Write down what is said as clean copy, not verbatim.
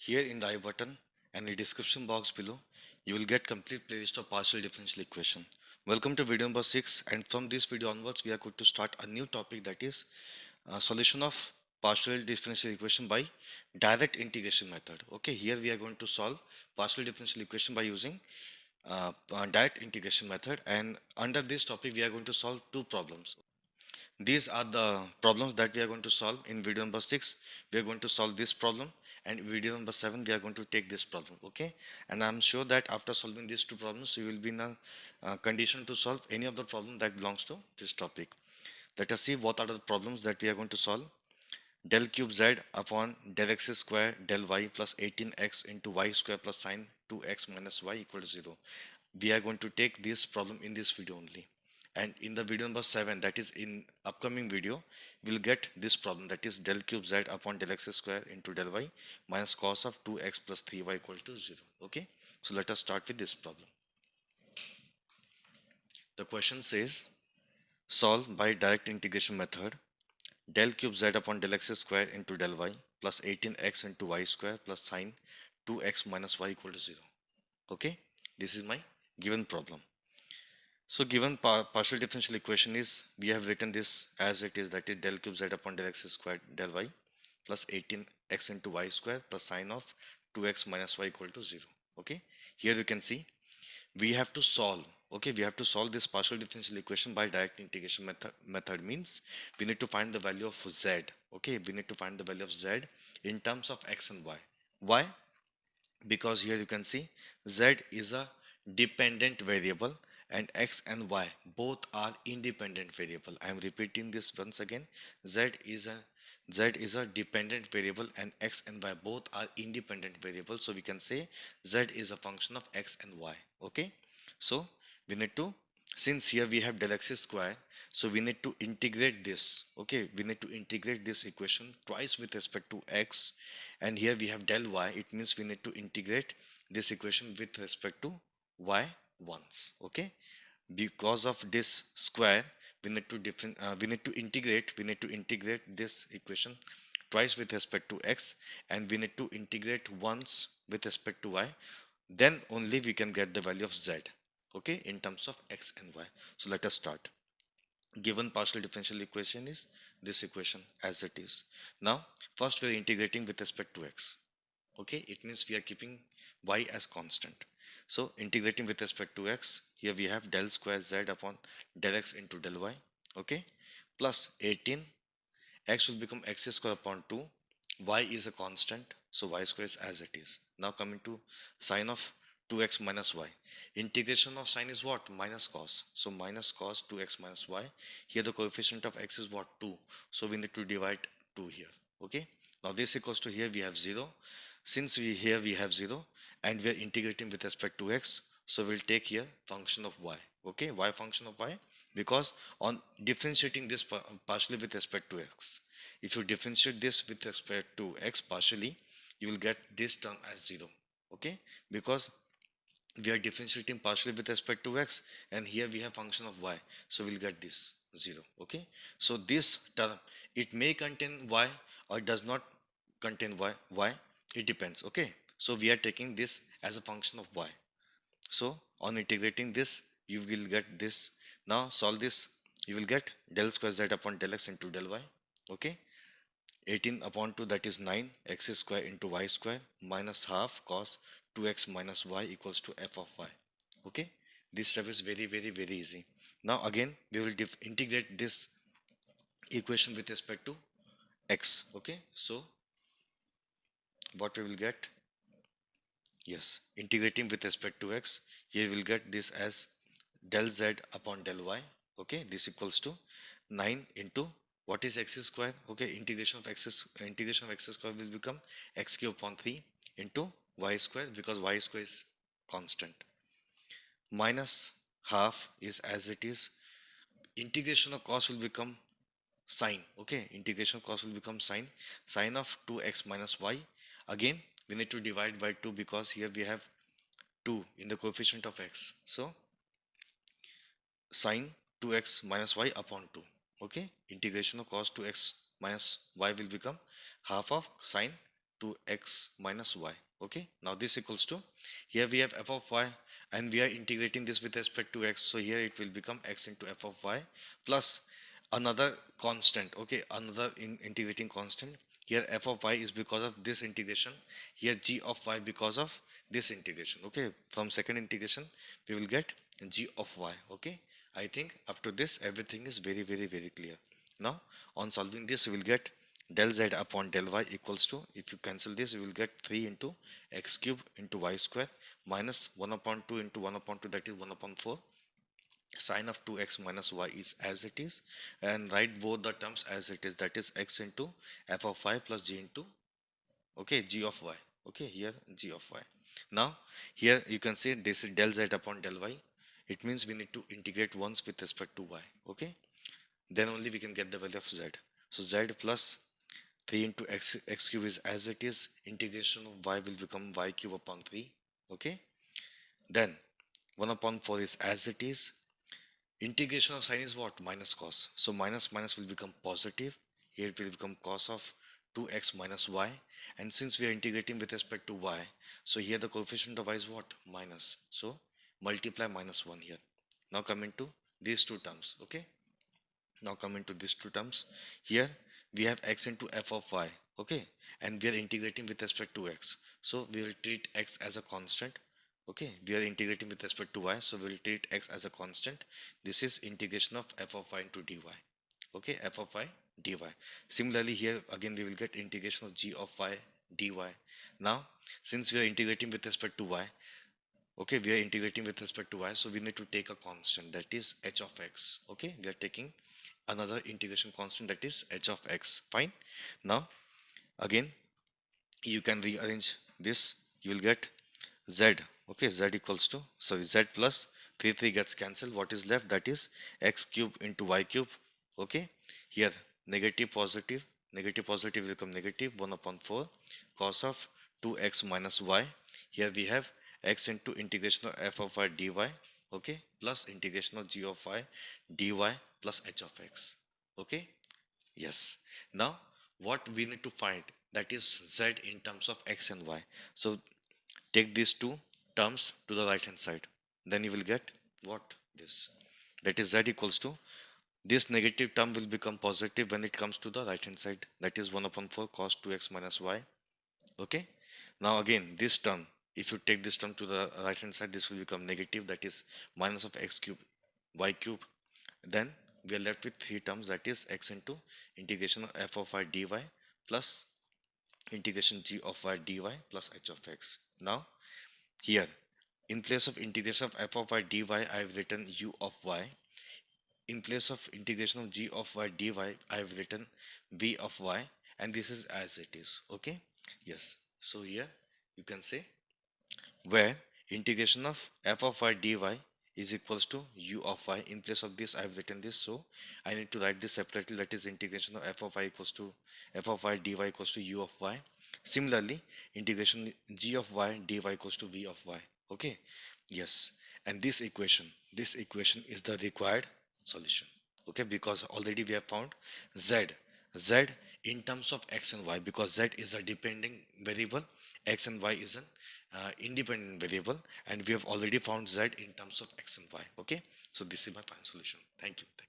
Here in the I button and the description box below, you will get complete playlist of partial differential equation. Welcome to video number 6, and from this video onwards we are going to start a new topic, that is solution of partial differential equation by direct integration method. Okay, here we are going to solve partial differential equation by using direct integration method, and under this topic we are going to solve two problems. These are the problems that we are going to solve in video number 6. We are going to solve this problem, and video number 7 we are going to take this problem. Okay, and I'm sure that after solving these two problems you will be in a condition to solve any of the problem that belongs to this topic. Let us see what are the problems that we are going to solve. Del cube z upon del x square del y plus 18x into y square plus sine 2x minus y equal to 0. We are going to take this problem in this video only, and in the video number 7, that is in upcoming video, we'll get this problem, that is del cube z upon del x square into del y minus cos of 2x plus 3y equal to 0. Okay, so let us start with this problem. The question says, solve by direct integration method del cube z upon del x square into del y plus 18x into y square plus sine 2x minus y equal to 0. Okay, this is my given problem. So given partial differential equation is, we have written this as it is, that is del cube z upon del x squared del y plus 18x into y square plus sine of 2x minus y equal to 0. Okay, here you can see we have to solve. Okay, we have to solve this partial differential equation by direct integration method means we need to find the value of z. Okay, we need to find the value of z in terms of x and y. Why? Because here you can see z is a dependent variable and x and y both are independent variable. I am repeating this once again. Z is a dependent variable and x and y both are independent variables. So we can say z is a function of x and y. Okay, so we need to, since here we have del x square, so we need to integrate this. Okay, we need to integrate this equation twice with respect to x, and here we have del y. It means we need to integrate this equation with respect to y once. Okay, because of this square we need to integrate this equation twice with respect to x, and we need to integrate once with respect to y. Then only we can get the value of z. Okay, in terms of x and y. So let us start. Given partial differential equation is this equation as it is. Now first we are integrating with respect to x. Okay, it means we are keeping y as constant. So integrating with respect to x, here we have del square z upon del x into del y. Okay, plus 18, x will become x square upon 2, y is a constant, so y square is as it is. Now coming to sine of 2x minus y. Integration of sine is what? Minus cos. So minus cos 2x minus y. Here the coefficient of x is what? 2. So we need to divide 2 here. Okay, now this equals to, here we have 0. Since here we have 0 and we are integrating with respect to x, so we'll take here function of y. Okay, why function of y? Because on differentiating this partially with respect to x, if you differentiate this with respect to x partially, you will get this term as 0. Okay, because we are differentiating partially with respect to x, and here we have function of y, so we'll get this 0. Okay, so this term, it may contain y or does not contain y, it depends. Okay, so we are taking this as a function of y. So on integrating this, you will get this. Now solve this, you will get del square z upon del x into del y. Okay, 18 upon 2, that is 9 x square into y square minus half cos 2x minus y equals to f of y. Okay, this step is very easy. Now again we will integrate this equation with respect to x. Okay, so what we will get, yes, integrating with respect to x, here we will get this as del z upon del y. Okay, this equals to 9 into what is x square. Okay, integration of x square will become x cube upon 3 into y square, because y square is constant, minus half is as it is. Integration of cos will become sine. Okay, integration of cos will become sine of 2x minus y. Again we need to divide by 2 because here we have 2 in the coefficient of x. So sine 2x minus y upon 2. Okay, integration of cos 2x minus y will become half of sine 2x minus y. Okay, now this equals to, here we have f of y and we are integrating this with respect to x, so here it will become x into f of y plus another constant. Okay, another integrating constant. Here f of y is because of this integration, here g of y because of this integration. Okay, from second integration we will get g of y. Okay, I think up to this everything is very clear. Now on solving this, we will get del z upon del y equals to, if you cancel this, you will get 3 into x cube into y square minus 1 upon 2 into 1 upon 2, that is 1 upon 4. Sine of 2x minus y is as it is, and write both the terms as it is, that is x into f of y plus g into, okay, g of y. Okay, here g of y. Now here you can see this is del z upon del y. It means we need to integrate once with respect to y. Okay, then only we can get the value of z. So z plus 3 into x cube is as it is, integration of y will become y cube upon 3. Okay, then 1 upon 4 is as it is, integration of sine is what, minus cos, so minus minus will become positive, here it will become cos of 2x minus y, and since we are integrating with respect to y, so here the coefficient of y is what, minus, so multiply minus 1 here. Now come into these two terms. Okay, now come into these two terms. Here we have x into f of y. Okay, and we are integrating with respect to x, so we will treat x as a constant. Okay, we are integrating with respect to y, so we will treat x as a constant. This is integration of f of y into dy. Okay, f of y dy. Similarly here again we will get integration of g of y dy. Now since we are integrating with respect to y, okay, we are integrating with respect to y, so we need to take a constant, that is h of x. Okay, we are taking another integration constant, that is h of x. Fine. Now again you can rearrange this, you will get z. Okay, z equals to, sorry, z plus 3 gets cancelled, what is left, that is x cube into y cube. Okay, here negative positive, negative positive will become negative, 1 upon 4 cos of 2x minus y. Here we have x into integration of f of y dy. Okay, plus integration of g of y dy plus h of x. Okay, yes. Now what we need to find, that is z in terms of x and y. So take these two terms to the right hand side, then you will get what, this, that is z equals to, this negative term will become positive when it comes to the right hand side, that is 1 upon 4 cos 2x minus y. Okay, now again this term, if you take this term to the right hand side, this will become negative, that is minus of x cube y cube. Then we are left with three terms, that is x into integration of f of y dy plus integration g of y dy plus h of x. Now here in place of integration of f of y dy, I have written u of y. In place of integration of g of y dy, I have written v of y, and this is as it is. Okay, yes. So here you can say, where integration of f of y dy is equals to u of y. In place of this I have written this, so I need to write this separately, that is integration of f of y equals to f of y dy equals to u of y. Similarly integration g of y dy equals to v of y. Okay, yes. And this equation is the required solution. Okay, because already we have found z, z in terms of x and y, because z is a depending variable, x and y is an independent variable, and we have already found z in terms of x and y. Okay, so this is my final solution. Thank you.